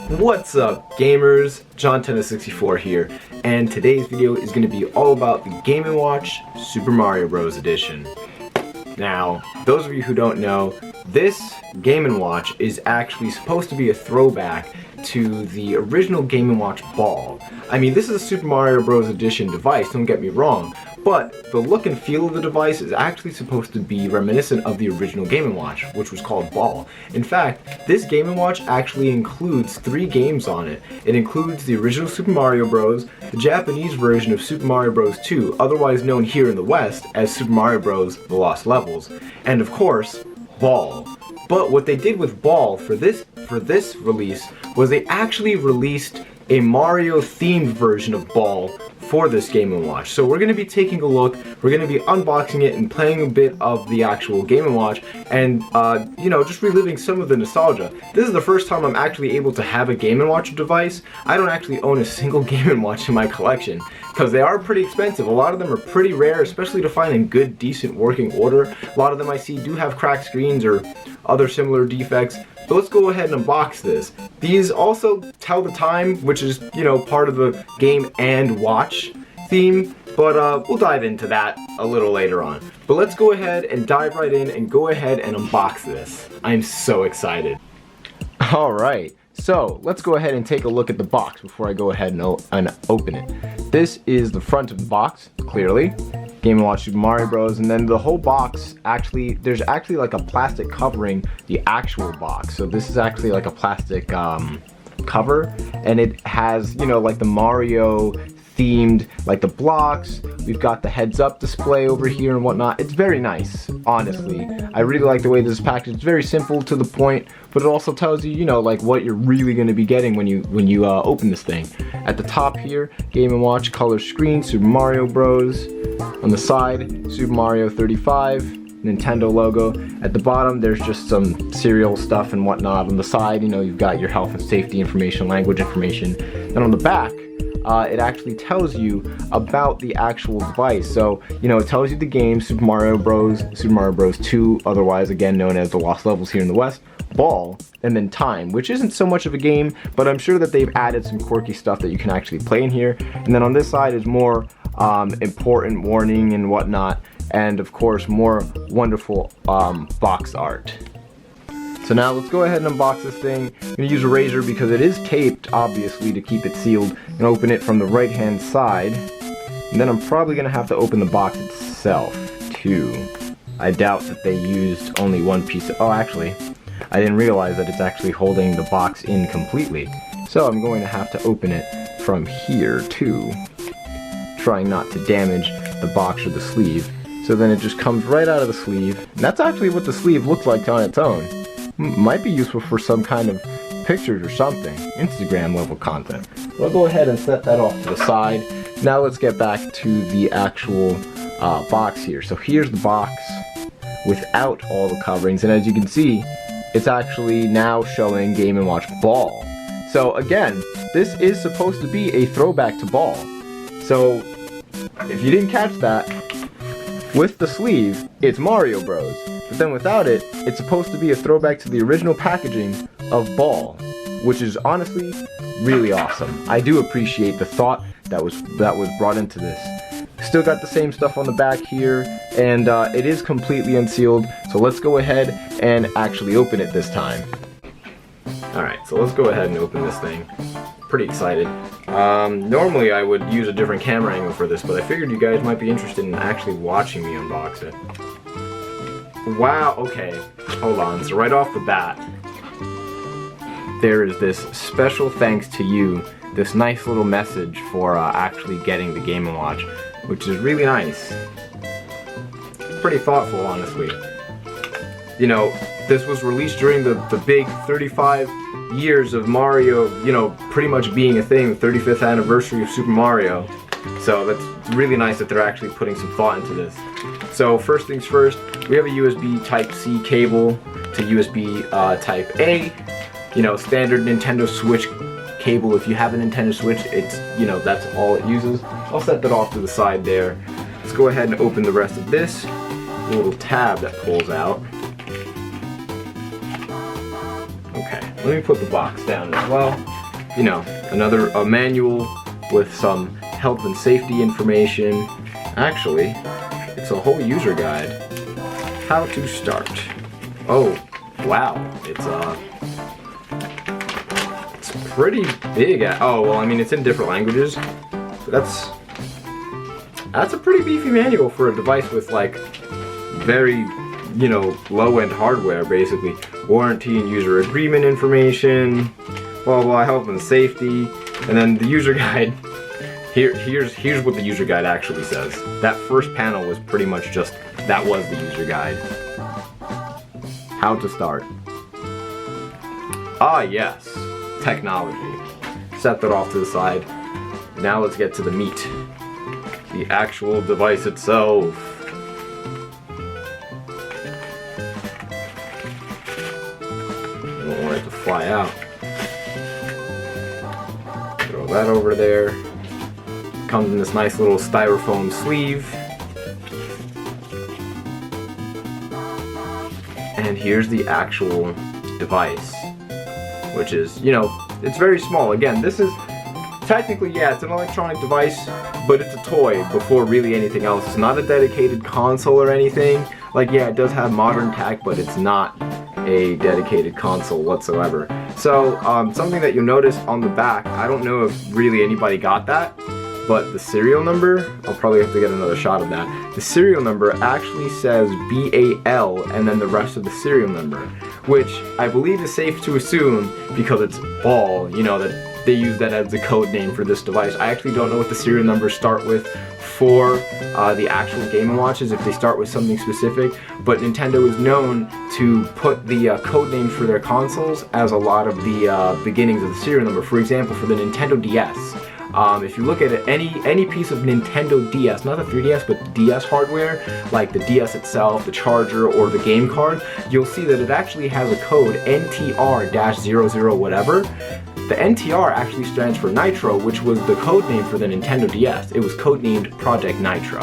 What's up, gamers? John Tennis64 here, and today's video is going to be all about the Game & Watch Super Mario Bros. Edition. Now, those of you who don't know, this Game & Watch is actually supposed to be a throwback to the original Game & Watch Ball. I mean, this is a Super Mario Bros. Edition device, don't get me wrong, but the look and feel of the device is actually supposed to be reminiscent of the original Game & Watch, which was called Ball. In fact, this Game & Watch actually includes 3 games on it. It includes the original Super Mario Bros., the Japanese version of Super Mario Bros. 2, otherwise known here in the West as Super Mario Bros. The Lost Levels, and of course, Ball. But what they did with Ball for this release was they actually released a Mario themed version of Ball for this Game & Watch. So we're going to be taking a look, we're going to be unboxing it and playing a bit of the actual Game & Watch and, you know, just reliving some of the nostalgia. This is the first time I'm actually able to have a Game & Watch device. I don't actually own a single Game & Watch in my collection because they are pretty expensive. A lot of them are pretty rare, especially to find in good, decent working order. A lot of them I see do have cracked screens or other similar defects. But let's go ahead and unbox this. These also tell the time, which is, you know, part of the Game and Watch theme, but we'll dive into that a little later on. But let's go ahead and dive right in and go ahead and unbox this. I'm so excited. Alright, so let's go ahead and take a look at the box before I go ahead and open it. This is the front of the box, clearly. Game & Watch Super Mario Bros. And then the whole box, there's actually like a plastic covering the actual box. So this is actually like a plastic cover, and it has, you know, like the Mario themed, like the blocks. We've got the heads-up display over here and whatnot. It's very nice, honestly. I really like the way this is packaged. It's very simple, to the point, but it also tells you, you know, like what you're really going to be getting when you open this thing. At the top here, Game & Watch color screen, Super Mario Bros. On the side, Super Mario 35, Nintendo logo. At the bottom, there's just some serial stuff and whatnot. On the side, you know, you've got your health and safety information, language information. Then on the back, it actually tells you about the actual device. So, you know, it tells you the game, Super Mario Bros., Super Mario Bros. 2, otherwise again known as the Lost Levels here in the West, Ball, and then Time, which isn't so much of a game, but I'm sure that they've added some quirky stuff that you can actually play in here. And then on this side is more important warning and whatnot, and of course more wonderful box art. So now let's go ahead and unbox this thing. I'm going to use a razor because it is taped, obviously, to keep it sealed, and open it from the right hand side. And then I'm probably going to have to open the box itself too. I doubt that they used only one piece of, oh actually, I didn't realize that it's actually holding the box in completely. So I'm going to have to open it from here too, trying not to damage the box or the sleeve. So then it just comes right out of the sleeve. And that's actually what the sleeve looks like on its own. Might be useful for some kind of pictures or something, Instagram level content. We'll go ahead and set that off to the side. Now let's get back to the actual box here. So here's the box without all the coverings, and as you can see, it's actually now showing Game & Watch Ball. So again, this is supposed to be a throwback to Ball. So if you didn't catch that, with the sleeve, it's Mario Bros. But then without it, it's supposed to be a throwback to the original packaging of Ball, which is honestly really awesome. I do appreciate the thought that was brought into this. Still got the same stuff on the back here, and it is completely unsealed. So let's go ahead and actually open it this time. Alright, so let's go ahead and open this thing. Pretty excited. Normally I would use a different camera angle for this, but I figured you guys might be interested in actually watching me unbox it. Wow, okay, hold on. So right off the bat, there is this special thanks to you, this nice little message for actually getting the Game & Watch, which is really nice. Pretty thoughtful, honestly. You know, this was released during the big 35 years of Mario, you know, pretty much being a thing, the 35th anniversary of Super Mario. So that's really nice that they're actually putting some thought into this. So first things first, we have a USB Type-C cable to USB Type A. You know, standard Nintendo Switch cable. If you have a Nintendo Switch, it's, you know, that's all it uses. I'll set that off to the side there. Let's go ahead and open the rest of this little tab that pulls out. Okay, let me put the box down as well. you know, a manual with some health and safety information. Actually, it's a whole user guide. How to start. Oh, wow. It's pretty big. Oh, well, I mean, it's in different languages. That's a pretty beefy manual for a device with like very, you know, low-end hardware, basically. Warranty and user agreement information, blah blah, health and safety, and then the user guide. Here's what the user guide actually says. That first panel was pretty much just, that was the user guide. How to start. Ah yes, technology. Set that off to the side. Now let's get to the meat. The actual device itself. Don't want it to fly out. Throw that over there. Comes in this nice little styrofoam sleeve. And here's the actual device, which is, you know, it's very small. Again, this is technically, yeah, it's an electronic device, but it's a toy before really anything else. It's not a dedicated console or anything. Like, yeah, it does have modern tech, but it's not a dedicated console whatsoever. So, something that you'll notice on the back, I don't know if really anybody got that, but the serial number, I'll probably have to get another shot of that. The serial number actually says BAL and then the rest of the serial number, which I believe is safe to assume because it's ball, you know, that they use that as the code name for this device. I actually don't know what the serial numbers start with for the actual Game & Watches, if they start with something specific, but Nintendo is known to put the code names for their consoles as a lot of the beginnings of the serial number. For example, for the Nintendo DS, if you look at it, any piece of Nintendo DS, not the 3DS, but the DS hardware, like the DS itself, the charger, or the game card, you'll see that it actually has a code NTR-00 whatever. The NTR actually stands for Nitro, which was the code name for the Nintendo DS. It was codenamed Project Nitro.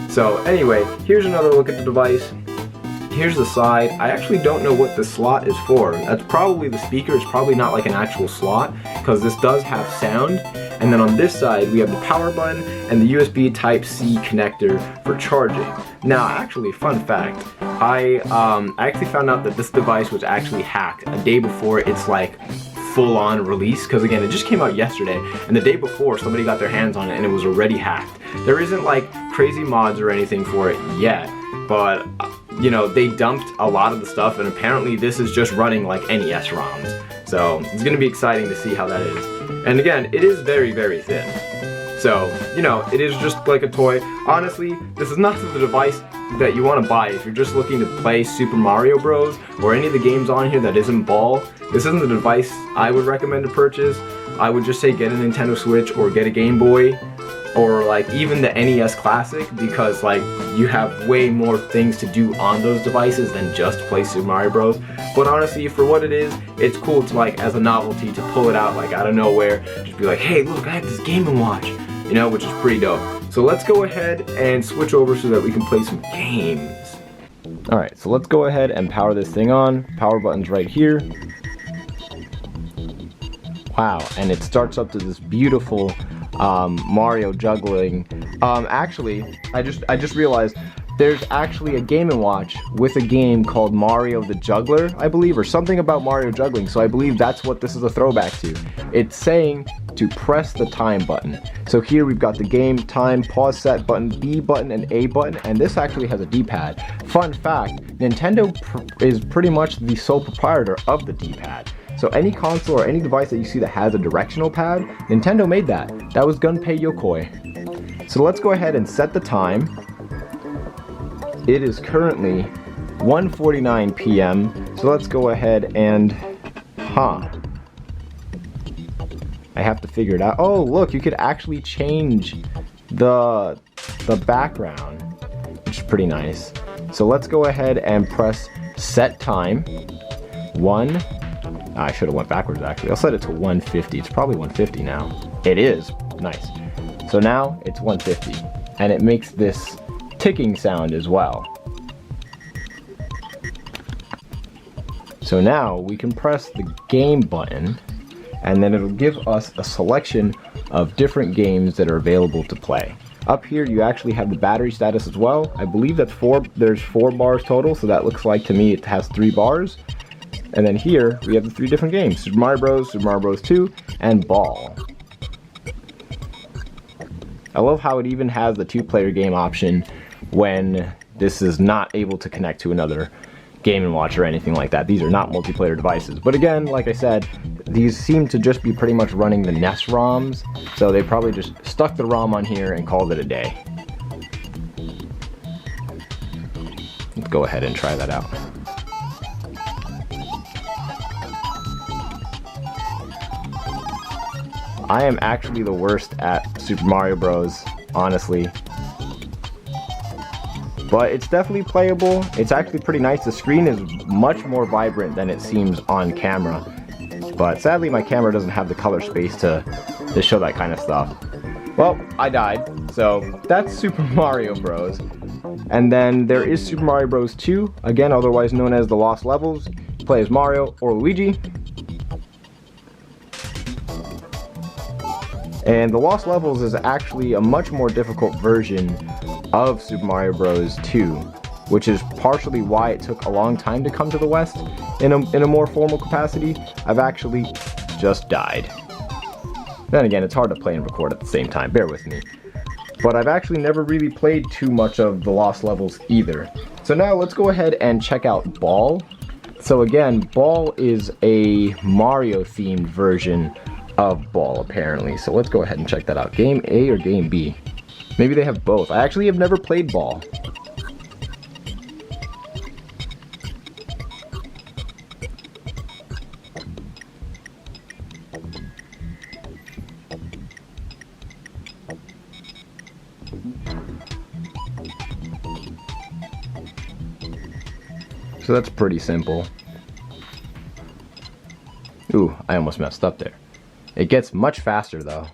So anyway, here's another look at the device. Here's the side. I actually don't know what the slot is for. That's probably the speaker. It's probably not like an actual slot, because this does have sound. And then on this side, we have the power button and the USB Type-C connector for charging. Now, actually, fun fact, I actually found out that this device was actually hacked a day before its like full-on release, because again, it just came out yesterday, and the day before somebody got their hands on it and it was already hacked. There isn't like crazy mods or anything for it yet, but you know, they dumped a lot of the stuff, and apparently this is just running like NES ROMs. So it's gonna be exciting to see how that is. And again, it is very, very thin. So, you know, it is just like a toy. Honestly, this is not the device that you want to buy if you're just looking to play Super Mario Bros. Or any of the games on here that isn't ball. This isn't the device I would recommend to purchase. I would just say get a Nintendo Switch or get a Game Boy, or like even the NES Classic, because like you have way more things to do on those devices than just play Super Mario Bros. But honestly, for what it is, it's cool to like as a novelty to pull it out like out of nowhere, just be like, hey look, I have this Game & Watch, you know, which is pretty dope. So let's go ahead and switch over so that we can play some games. Alright, so let's go ahead and power this thing on. Power button's right here. Wow, and it starts up to this beautiful Mario juggling. Actually, I just realized there's actually a Game & Watch with a game called Mario the Juggler, I believe, or something about Mario juggling, so I believe that's what this is a throwback to. It's saying to press the time button. So here we've got the game, time, pause set button, B button, and A button, and this actually has a D-pad. Fun fact, Nintendo is pretty much the sole proprietor of the D-pad. So any console or any device that you see that has a directional pad, Nintendo made that. That was Gunpei Yokoi. So let's go ahead and set the time. It is currently 1:49 p.m. So let's go ahead and, I have to figure it out. Oh, look, you could actually change the background, which is pretty nice. So let's go ahead and press set time. I should have went backwards actually. I'll set it to 150. It's probably 150 now. It is. Nice. So now it's 150. And it makes this ticking sound as well. So now we can press the game button and then it'll give us a selection of different games that are available to play. Up here you actually have the battery status as well. I believe that's there's 4 bars total, so that looks like to me it has 3 bars. And then here we have the 3 different games: Super Mario Bros., Super Mario Bros. 2, and Ball. I love how it even has the 2-player game option when this is not able to connect to another Game & Watch or anything like that. These are not multiplayer devices. But again, like I said, these seem to just be pretty much running the NES ROMs, so they probably just stuck the ROM on here and called it a day. Let's go ahead and try that out. I am actually the worst at Super Mario Bros., honestly. But it's definitely playable. It's actually pretty nice. The screen is much more vibrant than it seems on camera. But sadly my camera doesn't have the color space to show that kind of stuff. Well, I died. So that's Super Mario Bros. And then there is Super Mario Bros. 2, again otherwise known as the Lost Levels. You play as Mario or Luigi. And the Lost Levels is actually a much more difficult version of Super Mario Bros. 2, which is partially why it took a long time to come to the West in a more formal capacity. I've actually just died. Then again, it's hard to play and record at the same time, bear with me. But I've actually never really played too much of the Lost Levels either. So now let's go ahead and check out Ball. So again, Ball is a Mario themed version of Ball apparently. So let's go ahead and check that out. Game A or Game B? Maybe they have both. I actually have never played Ball. So that's pretty simple. Ooh, I almost messed up there. It gets much faster though.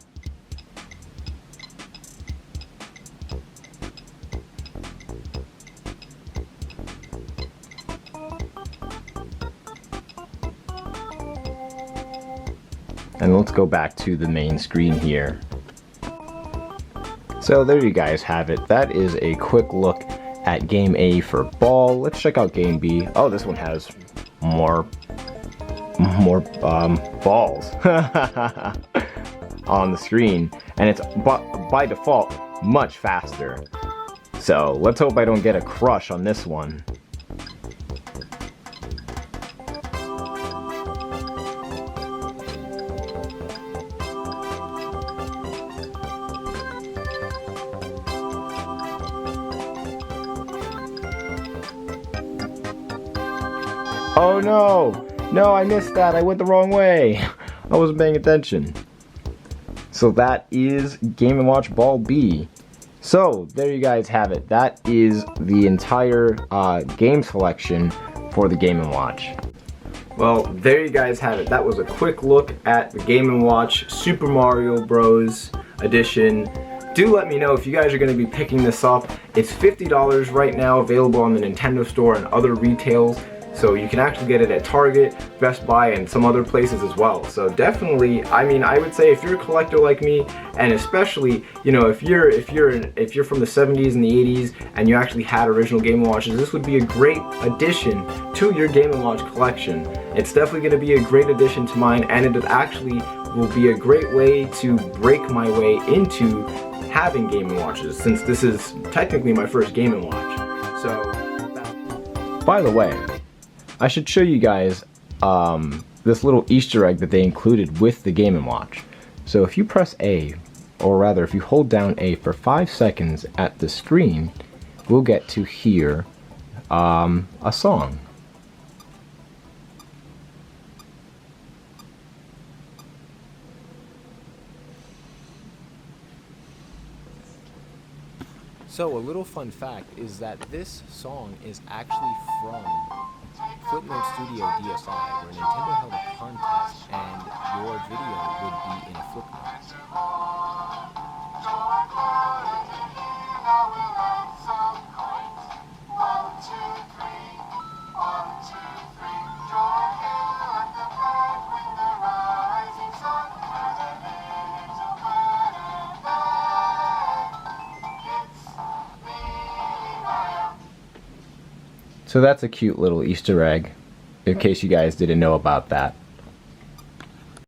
And let's go back to the main screen here. So there you guys have it. That is a quick look at Game A for Ball. Let's check out Game B. Oh, this one has more balls on the screen, and it's by default much faster. So let's hope I don't get a crush on this one. Oh no! No, I missed that. I went the wrong way. I wasn't paying attention. So that is Game & Watch Ball B. So there you guys have it. That is the entire game selection for the Game & Watch. Well, there you guys have it. That was a quick look at the Game & Watch Super Mario Bros. Edition. Do let me know if you guys are going to be picking this up. It's $50 right now, available on the Nintendo Store and other retails. So you can actually get it at Target, Best Buy, and some other places as well. So definitely, I mean, I would say if you're a collector like me, and especially, you know, if you're from the 70s and the 80s and you actually had original Game & Watches, this would be a great addition to your Game & Watch collection. It's definitely going to be a great addition to mine, and it actually will be a great way to break my way into having Game & Watches, since this is technically my first Game & Watch. So, by the way, I should show you guys this little Easter egg that they included with the Game & Watch. So if you press A, or rather if you hold down A for 5 seconds at the screen, we'll get to hear a song. So a little fun fact is that this song is actually from Footnote Studio DSi, where Nintendo held a contest and your video would be in Footnote. So that's a cute little Easter egg, in case you guys didn't know about that.